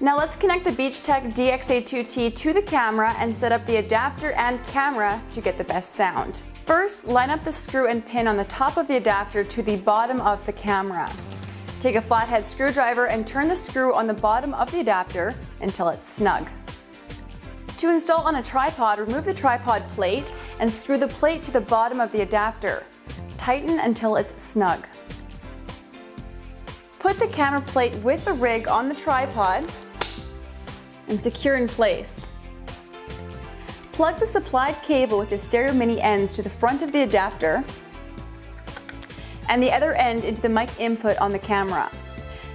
Now let's connect the Beachtek DXA-2T to the camera and set up the adapter and camera to get the best sound. First, line up the screw and pin on the top of the adapter to the bottom of the camera. Take a flathead screwdriver and turn the screw on the bottom of the adapter until it's snug. To install on a tripod, remove the tripod plate and screw the plate to the bottom of the adapter. Tighten until it's snug. Put the camera plate with the rig on the tripod and secure in place. Plug the supplied cable with the stereo mini ends to the front of the adapter and the other end into the mic input on the camera.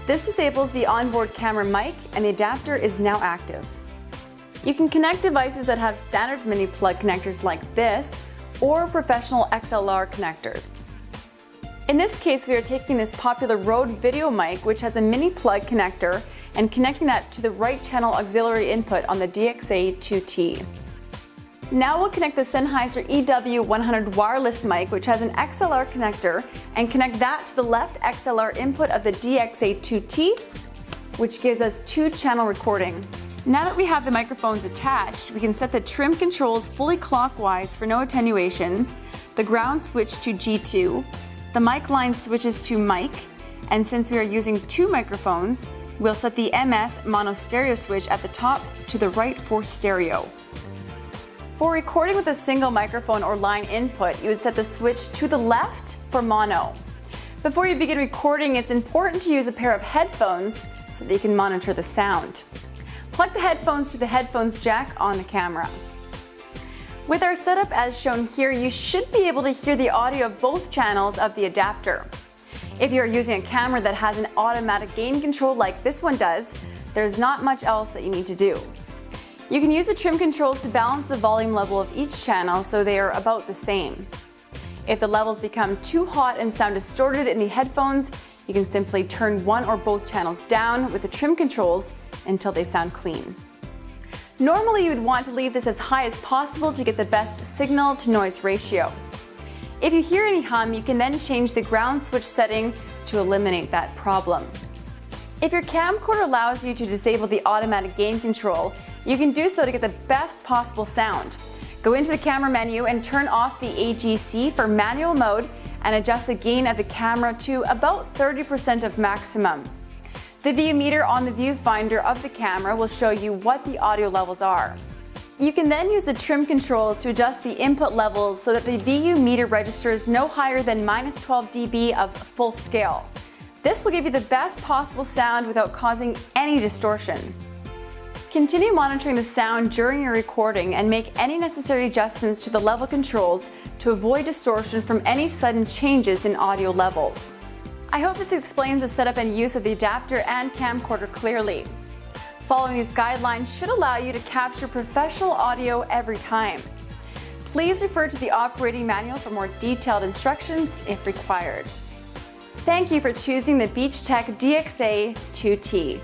This disables the onboard camera mic and the adapter is now active. You can connect devices that have standard mini plug connectors like this or professional XLR connectors. In this case, we are taking this popular Rode video mic, which has a mini plug connector, and connecting that to the right channel auxiliary input on the DXA-2T. Now we'll connect the Sennheiser EW100 wireless mic, which has an XLR connector, and connect that to the left XLR input of the DXA-2T, which gives us 2-channel recording. Now that we have the microphones attached, we can set the trim controls fully clockwise for no attenuation, the ground switch to G2, the mic line switches to mic, and since we are using 2 microphones, we'll set the MS mono stereo switch at the top to the right for stereo. For recording with a single microphone or line input, you would set the switch to the left for mono. Before you begin recording, it's important to use a pair of headphones so that you can monitor the sound. Plug the headphones to the headphones jack on the camera. With our setup as shown here, you should be able to hear the audio of both channels of the adapter. If you're using a camera that has an automatic gain control like this one does, there's not much else that you need to do. You can use the trim controls to balance the volume level of each channel so they are about the same. If the levels become too hot and sound distorted in the headphones, you can simply turn one or both channels down with the trim controls until they sound clean. Normally, you would want to leave this as high as possible to get the best signal to noise ratio. If you hear any hum, you can then change the ground switch setting to eliminate that problem. If your camcorder allows you to disable the automatic gain control, you can do so to get the best possible sound. Go into the camera menu and turn off the AGC for manual mode and adjust the gain of the camera to about 30% of maximum. The VU meter on the viewfinder of the camera will show you what the audio levels are. You can then use the trim controls to adjust the input levels so that the VU meter registers no higher than -12 dB of full scale. This will give you the best possible sound without causing any distortion. Continue monitoring the sound during your recording and make any necessary adjustments to the level controls to avoid distortion from any sudden changes in audio levels. I hope this explains the setup and use of the adapter and camcorder clearly. Following these guidelines should allow you to capture professional audio every time. Please refer to the operating manual for more detailed instructions if required. Thank you for choosing the Beachtek DXA-2T.